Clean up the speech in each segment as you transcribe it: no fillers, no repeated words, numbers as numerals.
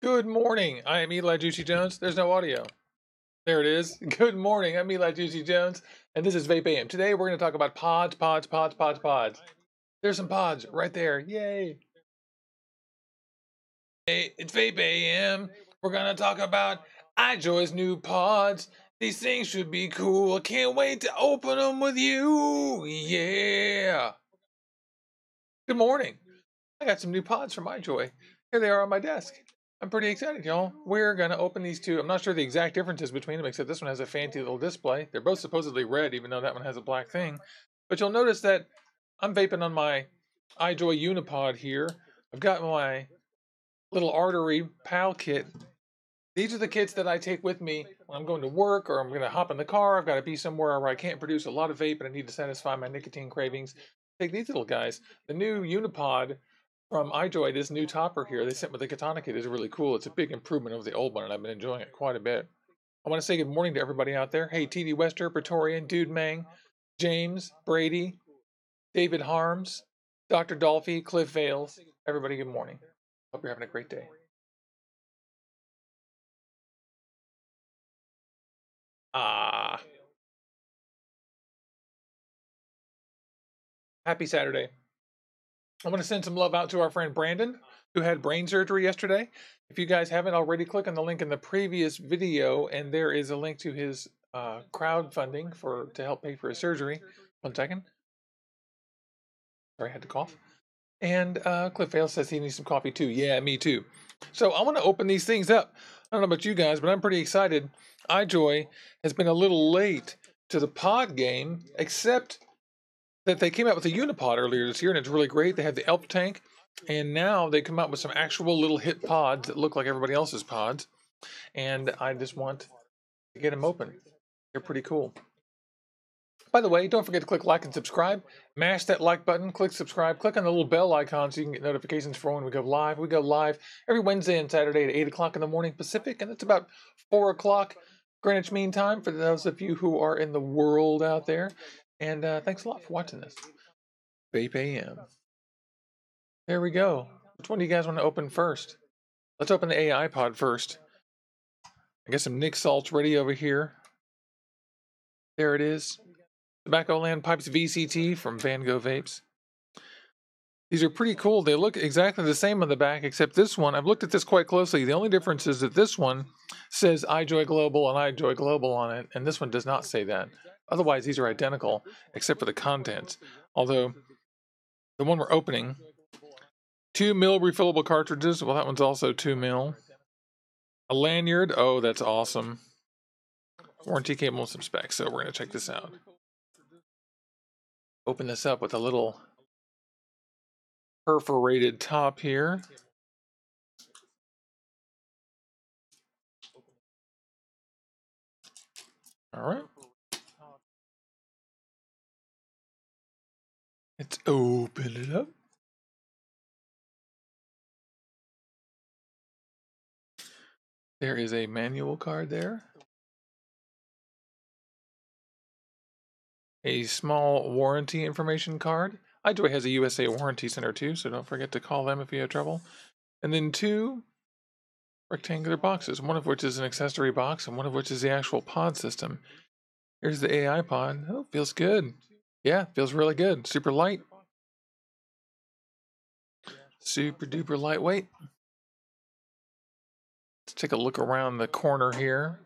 Good morning. I am Eli Juicy Jones. There's no audio. There it is. Good morning. I'm Eli Juicy Jones, and this is VapeAM. Today we're going to talk about pods. There's some pods right there. Yay. Hey, it's VapeAM. We're going to talk about iJoy's new pods. These things should be cool. I can't wait to open them with you. Yeah. Good morning. I got some new pods from iJoy. Here they are on my desk. I'm pretty excited, y'all. We're going to open these two. I'm not sure the exact differences between them, except this one has a fancy little display. They're both supposedly red, even though that one has a black thing. But you'll notice that I'm vaping on my iJoy Unipod here. I've got my little artery PAL kit. These are the kits that I take with me when I'm going to work or I'm going to hop in the car. I've got to be somewhere where I can't produce a lot of vape and I need to satisfy my nicotine cravings. Take these little guys. The new Unipod from iJoy, this new topper here, they sent with the Katana kit, is really cool. It's a big improvement over the old one, and I've been enjoying it quite a bit. I want to say good morning to everybody out there. Hey, TD Wester, Praetorian, Dude Mang, James, Brady, David Harms, Dr. Dolphy, Cliff Vales. Everybody, good morning. Hope you're having a great day. Happy Saturday. I want to send some love out to our friend Brandon, who had brain surgery yesterday. If you guys haven't already, click on the link in the previous video, and there is a link to his crowdfunding to help pay for his surgery. 1 second. Sorry, I had to cough. And Cliff Vale says he needs some coffee too. Yeah, me too. So I want to open these things up. I don't know about you guys, but I'm pretty excited. iJoy has been a little late to the pod game, except that they came out with a Unipod earlier this year, and it's really great. They have the Elf tank, and now they come out with some actual little hit pods that look like everybody else's pods, and I just want to get them open. They're pretty cool. By the way, don't forget to click like and subscribe. Mash that like button, click subscribe, click on the little bell icon so you can get notifications for when we go live. We go live every Wednesday and Saturday at 8 o'clock in the morning Pacific, and it's about 4 o'clock Greenwich Mean Time for those of you who are in the world out there. And thanks a lot for watching this. VapeAM. There we go. Which one do you guys want to open first? Let's open the AI pod first. I got some Nick Salts ready over here. There it is. Tobacco Land Pipes VCT from Van Gogh Vapes. These are pretty cool. They look exactly the same on the back, except this one, I've looked at this quite closely. The only difference is that this one says iJoy Global and iJoy Global on it, and this one does not say that. Otherwise, these are identical, except for the contents. Although, the one we're opening, 2 mil refillable cartridges. Well, that one's also 2 mil. A lanyard. Oh, that's awesome. Warranty cable and some specs. So we're going to check this out. Open this up with a little perforated top here. All right. Let's open it up. There is a manual card there. A small warranty information card. iJoy has a USA Warranty Center too, so don't forget to call them if you have trouble. And then 2 rectangular boxes, one of which is an accessory box and one of which is the actual pod system. Here's the AI pod. Oh, feels good. Yeah, feels really good. Super light. Super duper lightweight. Let's take a look around the corner here.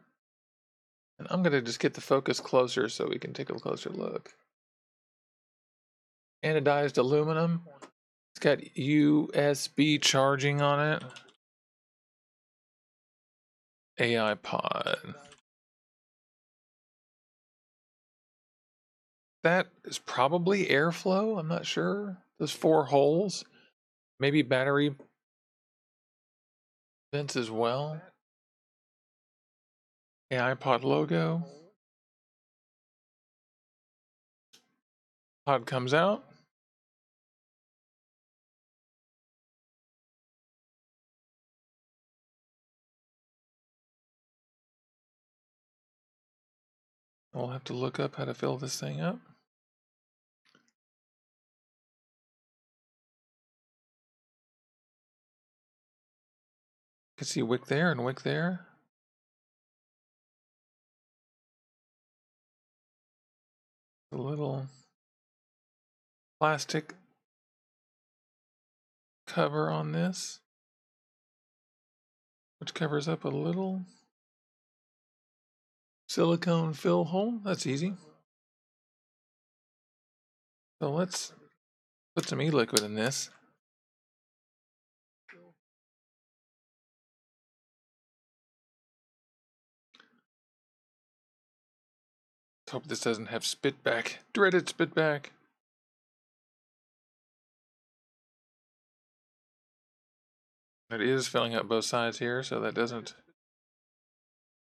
And I'm going to just get the focus closer so we can take a closer look. Anodized aluminum. It's got USB charging on it. AI pod. That is probably airflow. I'm not sure. Those 4 holes. Maybe battery vents as well. AI pod logo. Pod comes out. We'll have to look up how to fill this thing up. can see wick there and wick there. A little plastic cover on this, which covers up a little silicone fill hole. That's easy. So let's put some e-liquid in this. Let's hope this doesn't have spit back. Dreaded spit back. It is filling up both sides here, so that doesn't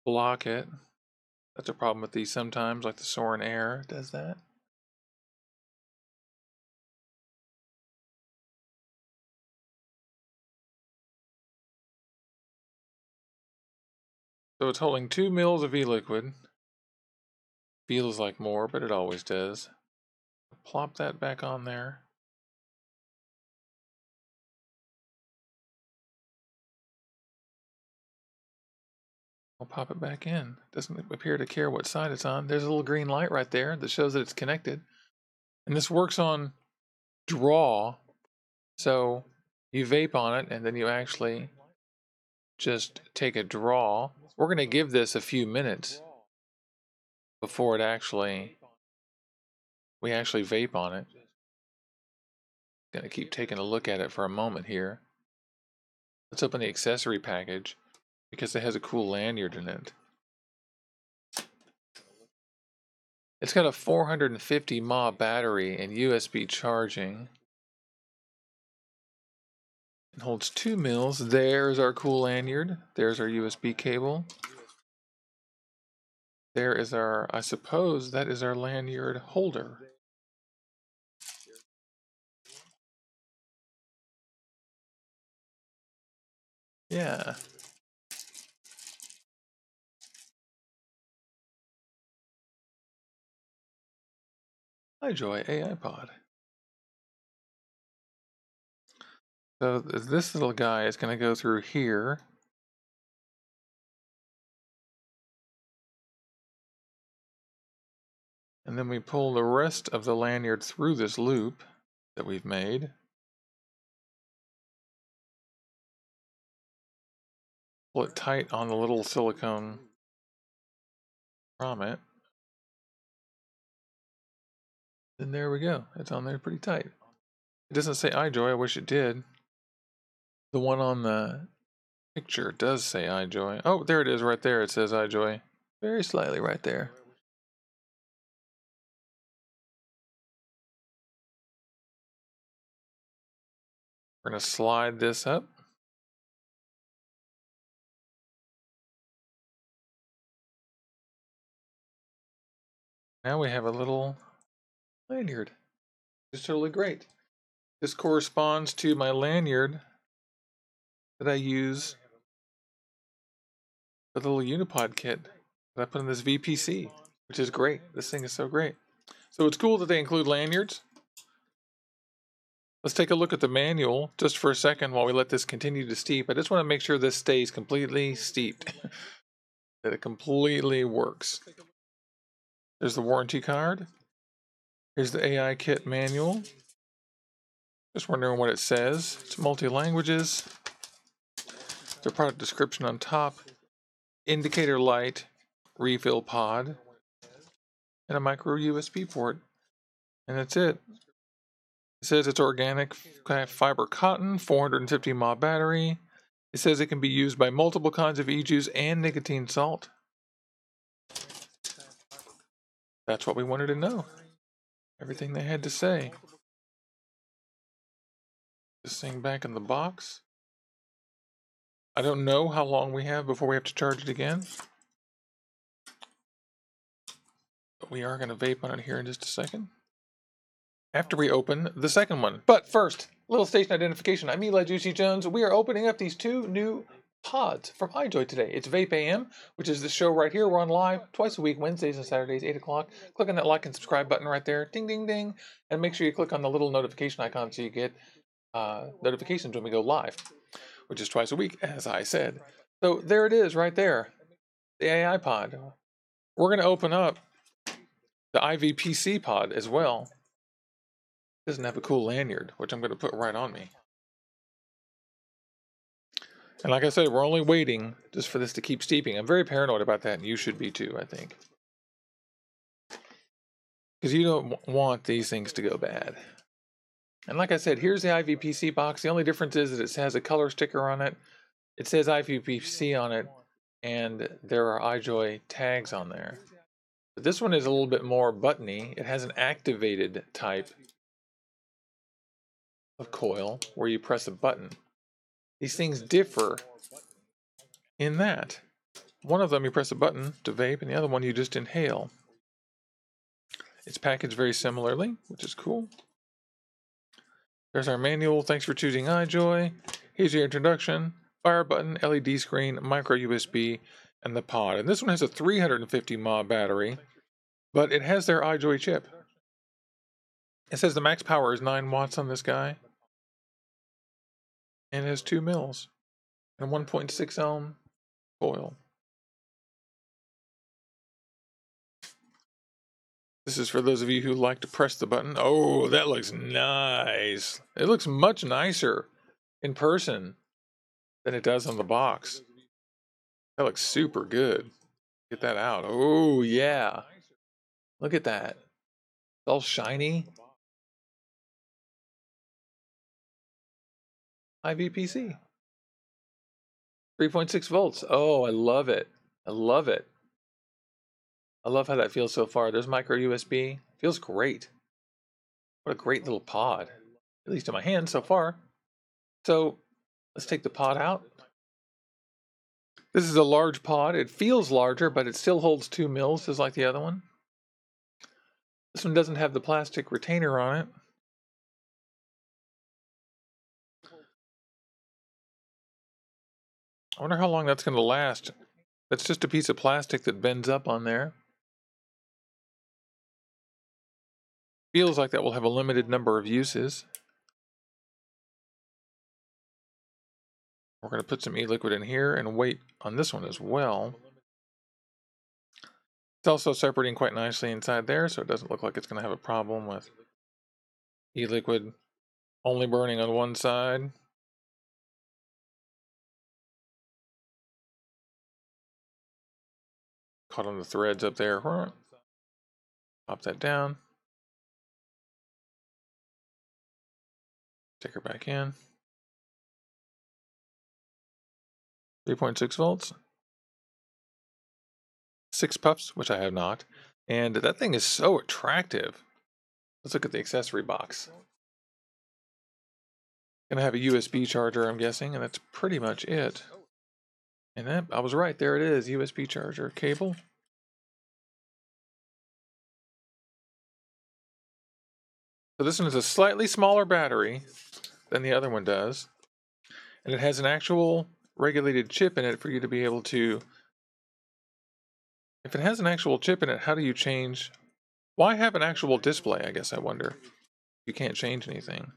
block it. That's a problem with these sometimes, like the Soarin' Air does that. So it's holding 2 mils of e-liquid. Feels like more, but it always does. Plop that back on there. I'll pop it back in. Doesn't appear to care what side it's on. There's a little green light right there that shows that it's connected. And this works on draw. So you vape on it and then you actually just take a draw. We're going to give this a few minutes before we actually vape on it. Going to keep taking a look at it for a moment here. Let's open the accessory package because it has a cool lanyard in it. It's got a 450 mAh battery and USB charging. It holds 2 mils. There's our cool lanyard. There's our USB cable. There is our, I suppose that is our lanyard holder. Yeah. iJoy AI pod. So this little guy is going to go through here. And then we pull the rest of the lanyard through this loop that we've made. Pull it tight on the little silicone grommet. And there we go. It's on there pretty tight. It doesn't say iJoy. I wish it did. The one on the picture does say iJoy. Oh, there it is right there. It says iJoy. Very slightly right there. We're going to slide this up. Now we have a little lanyard. It's totally great. This corresponds to my lanyard that I use for the little unipod kit that I put in this VPC, which is great. This thing is so great. So it's cool that they include lanyards. Let's take a look at the manual just for a second while we let this continue to steep. I just want to make sure this stays completely steeped, that it completely works. There's the warranty card. Here's the AI kit manual. Just wondering what it says. It's multi-languages. The product description on top. Indicator light, refill pod, and a micro USB port. And that's it. It says it's organic fiber cotton, 450 mAh battery. It says it can be used by multiple kinds of e-juice and nicotine salt. That's what we wanted to know. Everything they had to say. This thing back in the box. I don't know how long we have before we have to charge it again. But we are going to vape on it here in just a second. After we open the second one. But first, little station identification. I'm Eli Juicy Jones. We are opening up these 2 new pods from iJoy today. It's VapeAM, which is the show right here. We're on live twice a week, Wednesdays and Saturdays, 8 o'clock. Click on that like and subscribe button right there. Ding, ding, ding. And make sure you click on the little notification icon so you get notifications when we go live. which is twice a week, as I said. So there it is right there, the AI pod. We're going to open up the IVPC pod as well. It doesn't have a cool lanyard, which I'm going to put right on me. And like I said, we're only waiting just for this to keep steeping. I'm very paranoid about that, and you should be too, I think. Because you don't want these things to go bad. And like I said, here's the IVPC box. The only difference is that it has a color sticker on it. It says IVPC on it, and there are iJoy tags on there. But this one is a little bit more buttony. It has an activated type of coil where you press a button. These things differ in that. One of them you press a button to vape, and the other one you just inhale. It's packaged very similarly, which is cool. There's our manual. Thanks for choosing iJoy. Here's your introduction. Fire button, LED screen, micro USB, and the pod. And this one has a 350 mAh battery, but it has their iJoy chip. It says the max power is 9 watts on this guy. And it has 2 mils and 1.6 ohm coil. This is for those of you who like to press the button. Oh, that looks nice. It looks much nicer in person than it does on the box. That looks super good. Get that out. Oh, yeah. Look at that. It's all shiny. IVPC. 3.6 volts. Oh, I love it. I love it. I love how that feels so far. There's micro USB. Feels great. What a great little pod. At least in my hand so far. So let's take the pod out. This is a large pod. It feels larger, but it still holds 2 mils, just like the other one. This one doesn't have the plastic retainer on it. I wonder how long that's going to last. That's just a piece of plastic that bends up on there. Feels like that will have a limited number of uses. We're going to put some e-liquid in here and wait on this one as well. It's also separating quite nicely inside there, so it doesn't look like it's going to have a problem with e-liquid only burning on one side. Caught on the threads up there. Pop that down. Stick her back in. 3.6 volts. 6 puffs, which I have not. And that thing is so attractive. Let's look at the accessory box. Gonna have a USB charger, I'm guessing, and that's pretty much it. And that, I was right, there it is, USB charger cable. So this one is a slightly smaller battery than the other one does. And it has an actual regulated chip in it for you to be able to... If it has an actual chip in it, how do you change... Why have an actual display, I guess I wonder. You can't change anything.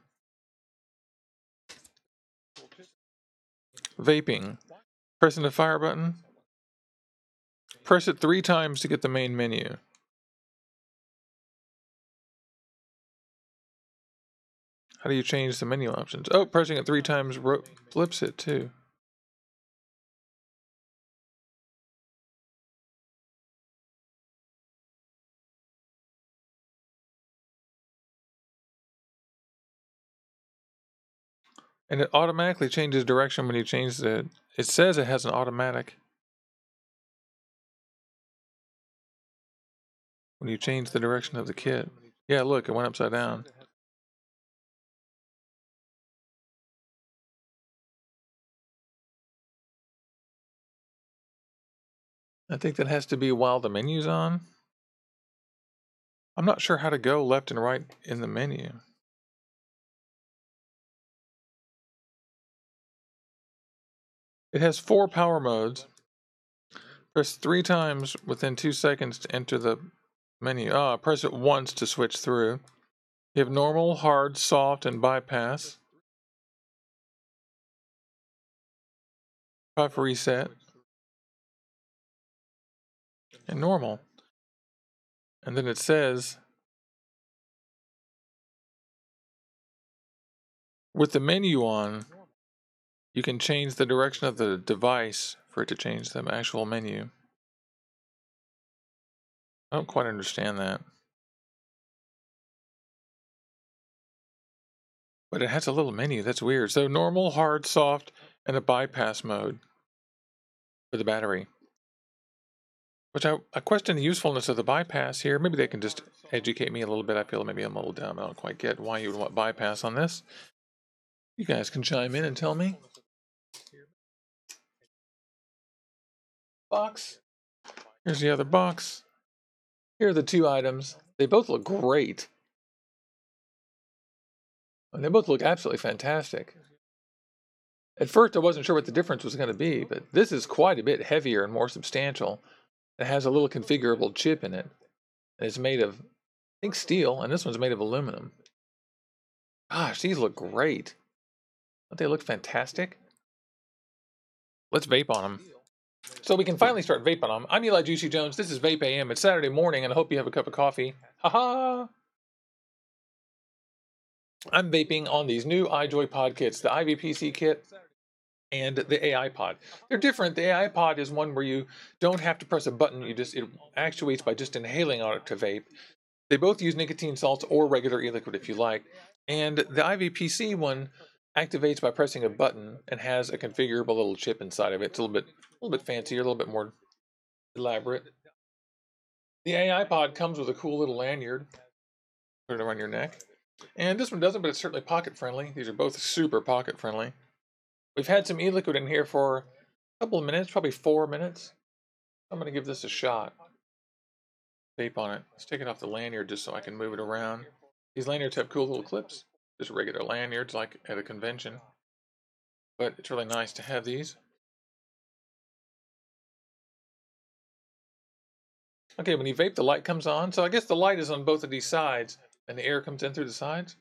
Vaping. Pressing the fire button. Press it 3 times to get the main menu. How do you change the menu options? Oh, pressing it 3 times flips it too. And it automatically changes direction when you change it. It says it has an automatic. When you change the direction of the kit. Yeah, look, it went upside down. I think that has to be while the menu's on. I'm not sure how to go left and right in the menu. It has 4 power modes. Press 3 times within 2 seconds to enter the menu. Press it once to switch through. You have normal, hard, soft, and bypass. puff reset, and normal. And then it says, with the menu on, you can change the direction of the device for it to change the actual menu. I don't quite understand that. But it has a little menu. That's weird. So normal, hard, soft, and a bypass mode for the battery. Which I question the usefulness of the bypass here. Maybe they can just educate me a little bit. I feel maybe I'm a little dumb. I don't quite get why you would want bypass on this. You guys can chime in and tell me. Box. Here's the other box. Here are the two items. They both look great. And they both look absolutely fantastic. At first, I wasn't sure what the difference was going to be, but this is quite a bit heavier and more substantial. It has a little configurable chip in it. And it's made of, I think, steel, and this one's made of aluminum. Gosh, these look great. Don't they look fantastic? Let's vape on them. So we can finally start vaping on them. I'm Eli Juicy Jones. This is VapeAM. It's Saturday morning, and I hope you have a cup of coffee. Ha-ha! I'm vaping on these new iJoy pod kits, the IVPC kit and the AI pod. They're different. The AI pod is one where you don't have to press a button. It actuates by just inhaling on it to vape. They both use nicotine salts or regular e-liquid if you like. And the IVPC one activates by pressing a button and has a configurable little chip inside of it. It's a little bit fancier, a little bit more elaborate. The AI pod comes with a cool little lanyard. Put it around your neck. And this one doesn't, but it's certainly pocket friendly. These are both super pocket friendly. We've had some e-liquid in here for a couple of minutes, probably 4 minutes. I'm going to give this a shot. Vape on it. Let's take it off the lanyard just so I can move it around. These lanyards have cool little clips. Just regular lanyards like at a convention. But it's really nice to have these. Okay, when you vape, the light comes on. So I guess the light is on both of these sides, and the air comes in through the sides.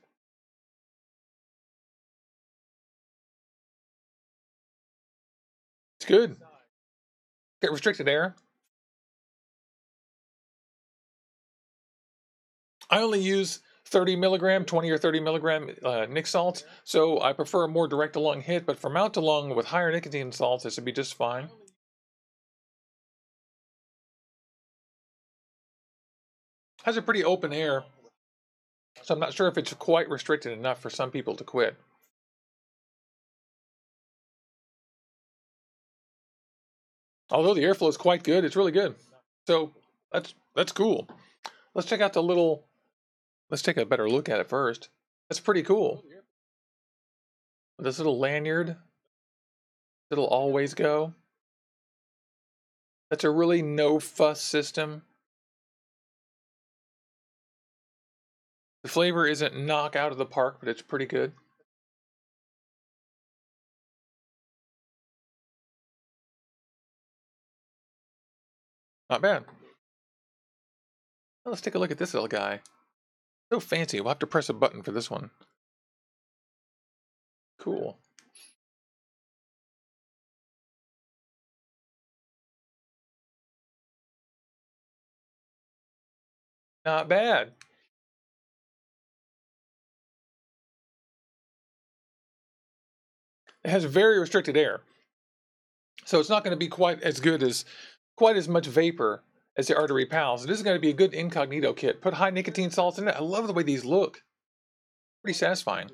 It's good. Get restricted air. I only use 30 milligram, 20 or 30 milligram nic salts, so I prefer a more direct to lung hit, but for mouth to lung with higher nicotine salts, this would be just fine. Has a pretty open air, so I'm not sure if it's quite restricted enough for some people to quit. Although the airflow is quite good, it's really good. So that's cool. Let's check out the little, let's take a better look at it first. That's pretty cool. This little lanyard, it'll always go. That's a really no fuss system. The flavor isn't knock out of the park, but it's pretty good. Not bad. Now let's take a look at this little guy. So fancy. We'll have to press a button for this one. Cool. Not bad. It has very restricted air. So it's not going to be quite as much vapor as the Artery Pals. This is going to be a good incognito kit. Put high nicotine salts in it. I love the way these look. Pretty satisfying.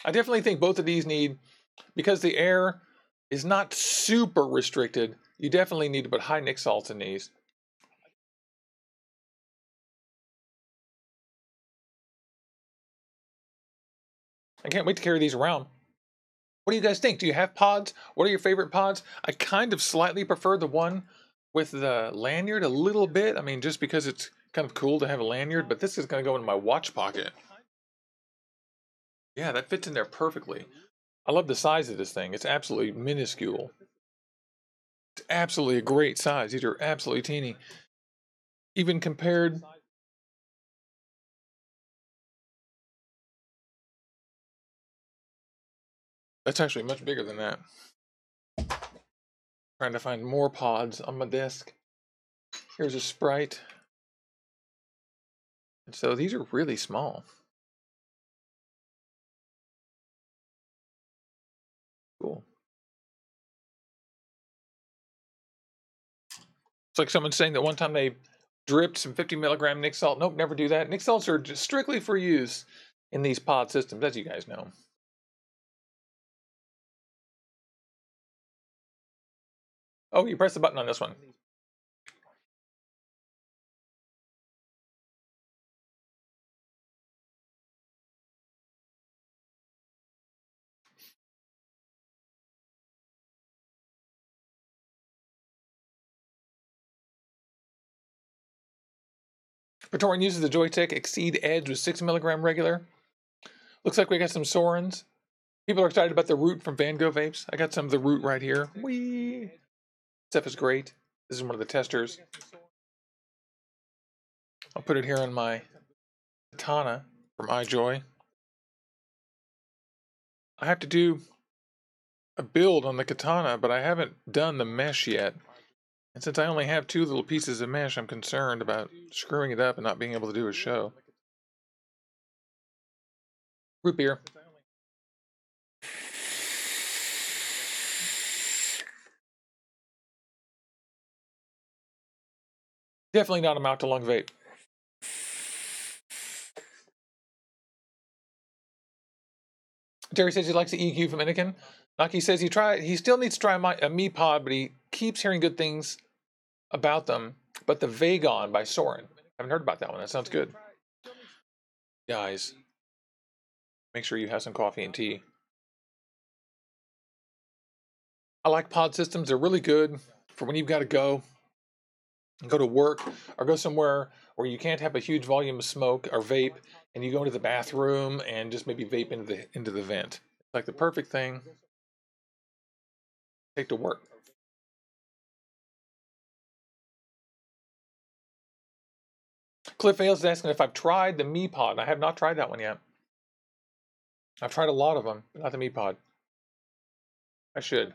I definitely think both of these need, because the air is not super restricted, you definitely need to put high nic salts in these. I can't wait to carry these around. What do you guys think? Do you have pods? What are your favorite pods? I kind of slightly prefer the one with the lanyard a little bit. I mean, just because it's kind of cool to have a lanyard, but this is going to go in my watch pocket. Yeah, that fits in there perfectly. I love the size of this thing. It's absolutely minuscule. It's absolutely a great size. These are absolutely teeny. Even compared That's actually much bigger than that. Trying to find more pods on my desk. Here's a Sprite. And so these are really small. Cool. It's like someone saying that one time they dripped some 50 milligram Nick salt. Nope, never do that. Nick salts are just strictly for use in these pod systems, as you guys know. Oh, you press the button on this one. Praetorian uses the Joytech Exceed Edge with 6 milligram regular. Looks like we got some Sorens. People are excited about the Root from Van Gogh vapes. I got some of the Root right here. Whee! Stuff is great. This is one of the testers. I'll put it here on my katana from iJoy. I have to do a build on the katana, but I haven't done the mesh yet. And since I only have 2 little pieces of mesh, I'm concerned about screwing it up and not being able to do a show. Root beer. Definitely not a mouth-to-lung vape. Jerry says he likes the EQ from Inikin. Naki says he still needs to try a Mi Pod, but he keeps hearing good things about them. But the Vagon by Soren. Haven't heard about that one. That sounds good. Guys, make sure you have some coffee and tea. I like pod systems. They're really good for when you've got to go to work or go somewhere where you can't have a huge volume of smoke or vape, and you go into the bathroom and just maybe vape into the vent. It's like the perfect thing to take to work. Cliff Hales is asking if I've tried the Mi Pod. I have not tried that one yet. I've tried a lot of them, but not the Mi Pod. I should.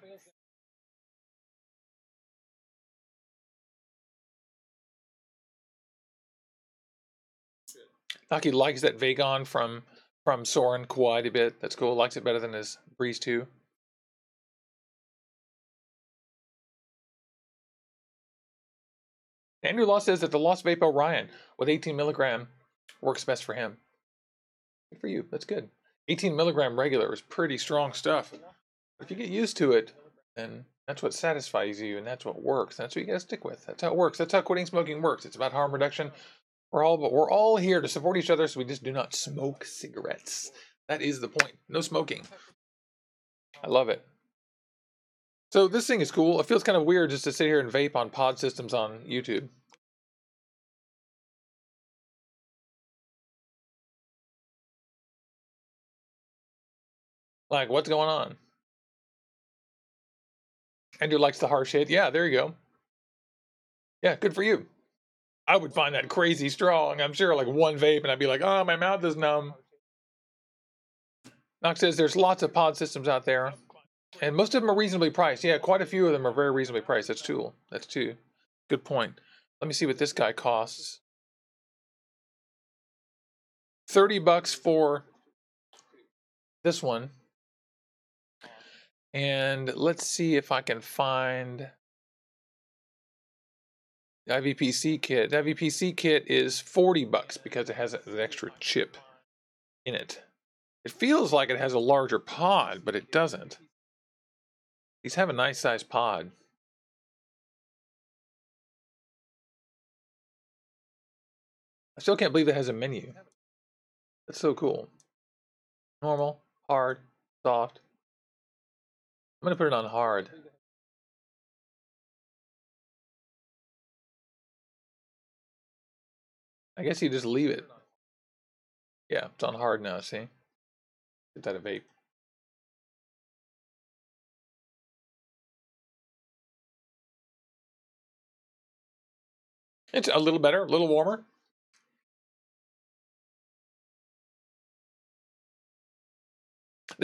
Naki likes that Vagon from Soren quite a bit. That's cool. Likes it better than his Breeze 2. Andrew Law says that the Lost Vape Orion with 18 milligram works best for him. Good for you. That's good. 18 milligram regular is pretty strong stuff. If you get used to it, then that's what satisfies you, and that's what works. That's what you got to stick with. That's how it works. That's how quitting smoking works. It's about harm reduction. We're all here to support each other, so we just do not smoke cigarettes. That is the point. No smoking. I love it. So this thing is cool. It feels kind of weird just to sit here and vape on pod systems on YouTube. Like, what's going on? Andrew likes the harsh hit. Yeah, there you go. Yeah, good for you. I would find that crazy strong. I'm sure like one vape and I'd be like, oh, my mouth is numb. Knox says there's lots of pod systems out there, and most of them are reasonably priced. Yeah, quite a few of them are very reasonably priced. That's two. Good point. Let me see what this guy costs. $30 for this one. And let's see if I can find the IVPC kit. The IVPC kit is $40 because it has an extra chip in it. It feels like it has a larger pod, but it doesn't. These have a nice sized pod. I still can't believe it has a menu. That's so cool. Normal, hard, soft. I'm going to put it on hard. I guess you just leave it. Yeah, it's on hard now, see? Get that a vape. It's a little better, a little warmer.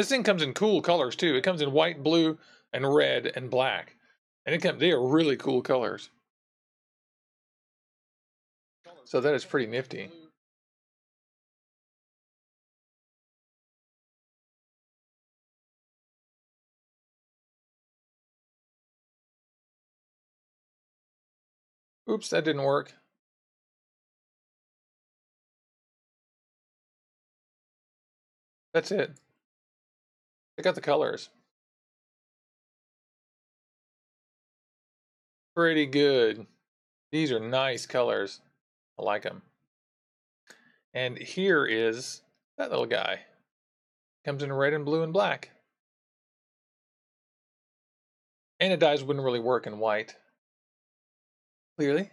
This thing comes in cool colors too. It comes in white, blue, and red, and black. And they are really cool colors. So that is pretty nifty. Oops, that didn't work. That's it. Check out the colors. Pretty good. These are nice colors. I like them. And here is that little guy. Comes in red and blue and black. Anodize wouldn't really work in white. Clearly.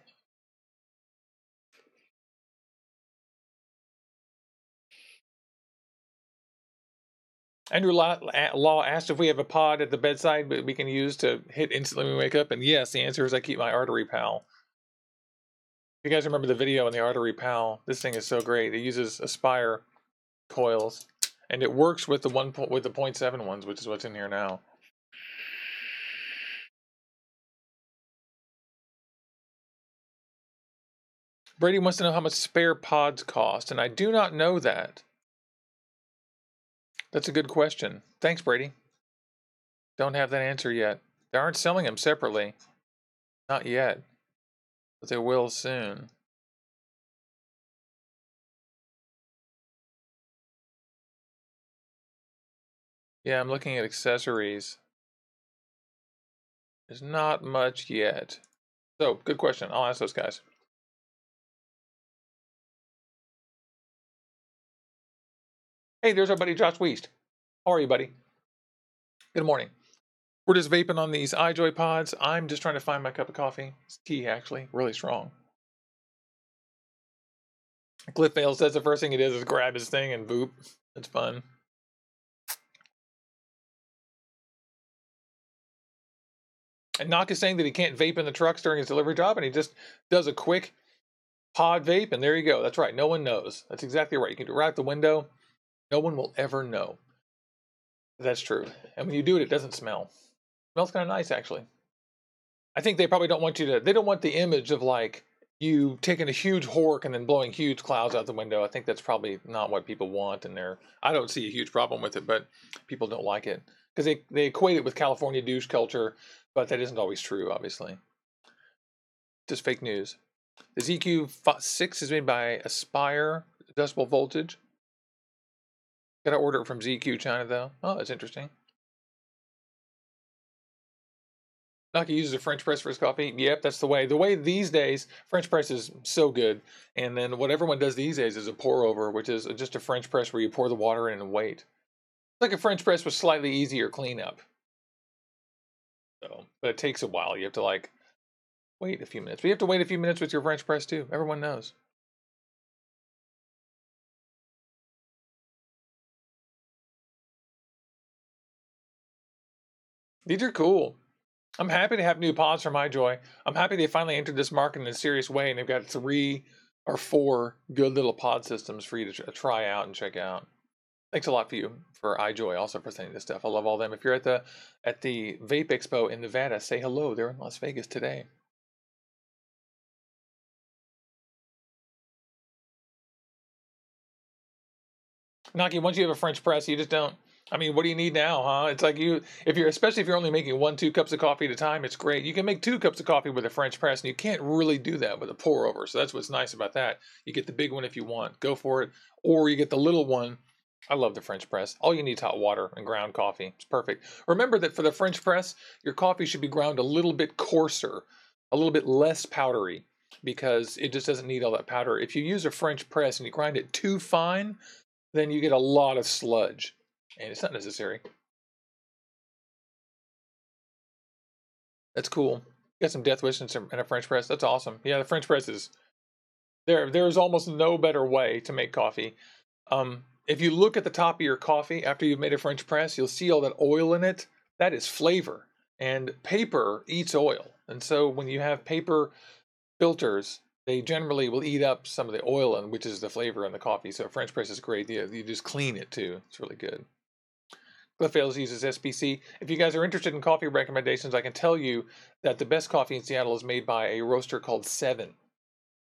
Andrew Law asked if we have a pod at the bedside that we can use to hit instantly when we wake up. And yes, the answer is I keep my Artery Pal. If you guys remember the video on the Artery Pal, this thing is so great. It uses Aspire coils, and it works with the 0.7 ones, which is what's in here now. Brady wants to know how much spare pods cost, and I do not know that. That's a good question. Thanks, Brady. Don't have that answer yet. They aren't selling them separately. Not yet. But they will soon. Yeah, I'm looking at accessories. There's not much yet. So, good question. I'll ask those guys. Hey, there's our buddy Josh Weist. How are you, buddy? Good morning. We're just vaping on these iJoy pods. I'm just trying to find my cup of coffee. It's tea, actually. Really strong. Cliff Vale says the first thing he does is grab his thing and boop. It's fun. And Knock is saying that he can't vape in the trucks during his delivery job, and he just does a quick pod vape, and there you go. That's right. No one knows. That's exactly right. You can do it right out the window. No one will ever know. That's true. And when you do it, it doesn't smell. It smells kind of nice, actually. I think they probably don't want you to, they don't want the image of like you taking a huge hork and then blowing huge clouds out the window. I think that's probably not what people want. And I don't see a huge problem with it, but people don't like it because they equate it with California douche culture, but that isn't always true, obviously. Just fake news. The ZQ6 is made by Aspire decibel voltage. Got to order it from ZQ China, though. Oh, that's interesting. Naki uses a French press for his coffee. Yep, that's the way. The way these days, French press is so good. And then what everyone does these days is a pour over, which is just a French press where you pour the water in and wait. It's like a French press with slightly easier cleanup. So, but it takes a while. You have to like wait a few minutes. But you have to wait a few minutes with your French press too. Everyone knows. These are cool. I'm happy to have new pods from iJoy. I'm happy they finally entered this market in a serious way, and they've got 3 or 4 good little pod systems for you to try out and check out. Thanks a lot for iJoy also for sending this stuff. I love all them. If you're at the Vape Expo in Nevada, say hello. They're in Las Vegas today. Naki, once you have a French press, you just don't. I mean, what do you need now, huh? It's like especially if you're only making 1-2 cups of coffee at a time, it's great. You can make 2 cups of coffee with a French press, and you can't really do that with a pour over. So that's what's nice about that. You get the big one if you want, go for it, or you get the little one. I love the French press. All you need is hot water and ground coffee. It's perfect. Remember that for the French press, your coffee should be ground a little bit coarser, a little bit less powdery, because it just doesn't need all that powder. If you use a French press and you grind it too fine, then you get a lot of sludge. And it's not necessary. That's cool. Got some Death Wish and a French press. That's awesome. Yeah, the French press is there's almost no better way to make coffee. If you look at the top of your coffee after you've made a French press, you'll see all that oil in it. That is flavor. And paper eats oil. And so when you have paper filters, they generally will eat up some of the oil, which is the flavor in the coffee. So a French press is great. You just clean it too. It's really good. Cliff Ales uses SPC. If you guys are interested in coffee recommendations, I can tell you that the best coffee in Seattle is made by a roaster called 7.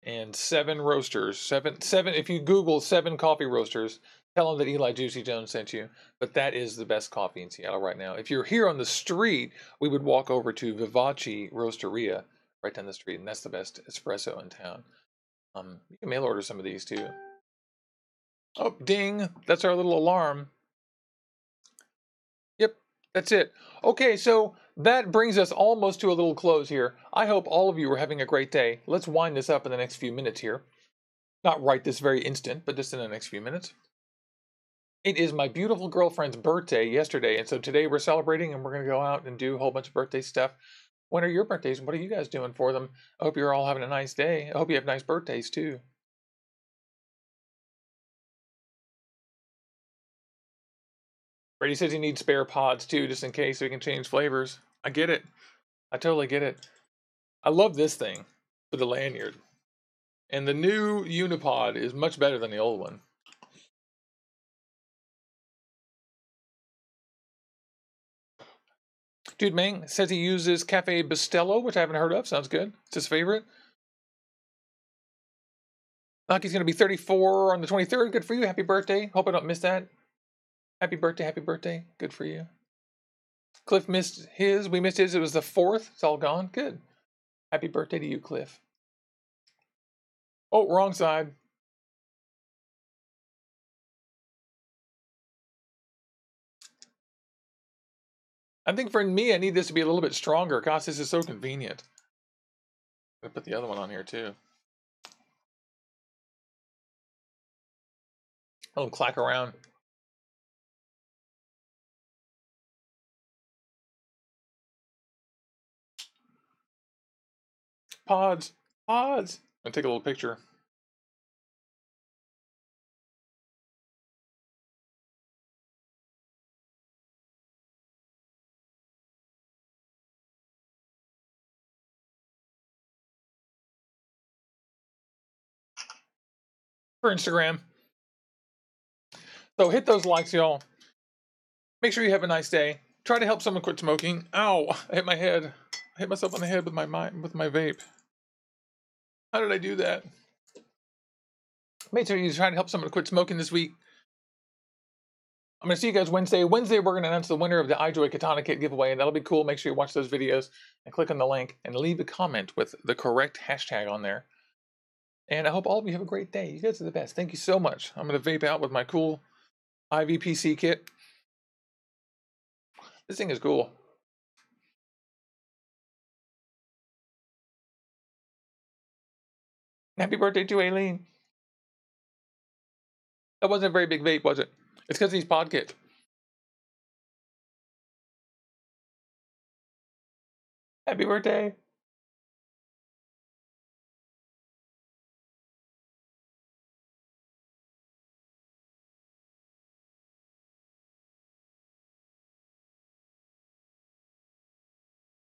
And 7 roasters, seven. If you Google 7 coffee roasters, tell them that Eli Juicy Jones sent you. But that is the best coffee in Seattle right now. If you're here on the street, we would walk over to Vivace Roasteria right down the street, and that's the best espresso in town. You can mail order some of these too. Oh, ding! That's our little alarm. Yep, that's it. Okay, so that brings us almost to a little close here. I hope all of you are having a great day. Let's wind this up in the next few minutes here. Not right this very instant, but just in the next few minutes. It is my beautiful girlfriend's birthday yesterday, and so today we're celebrating and we're going to go out and do a whole bunch of birthday stuff. When are your birthdays and what are you guys doing for them? I hope you're all having a nice day. I hope you have nice birthdays too. Brady says he needs spare pods too, just in case so he can change flavors. I get it. I totally get it. I love this thing for the lanyard. And the new Unipod is much better than the old one. Dude Mang says he uses Cafe Bustelo, which I haven't heard of. Sounds good. It's his favorite. Lucky's going to be 34 on the 23rd. Good for you. Happy birthday. Hope I don't miss that. Happy birthday. Happy birthday. Good for you. Cliff missed his. We missed his. It was the 4th. It's all gone. Good. Happy birthday to you, Cliff. Oh, wrong side. I think for me, I need this to be a little bit stronger. Gosh, this is so convenient. I'm going to put the other one on here too. I'll clack around. Pods. Pods. I'm going to take a little picture. For Instagram. So hit those likes, y'all. Make sure you have a nice day. Try to help someone quit smoking. Ow! I hit my head. I hit myself on the head with my vape. How did I do that? Make sure you try to help someone quit smoking this week. I'm going to see you guys Wednesday. Wednesday, we're going to announce the winner of the iJoy Katana Kit giveaway, and that'll be cool. Make sure you watch those videos and click on the link and leave a comment with the correct hashtag on there. And I hope all of you have a great day. You guys are the best. Thank you so much. I'm going to vape out with my cool IVPC kit. This thing is cool. Happy birthday to Aileen. That wasn't a very big vape, was it? It's because of these pod kits. Happy birthday.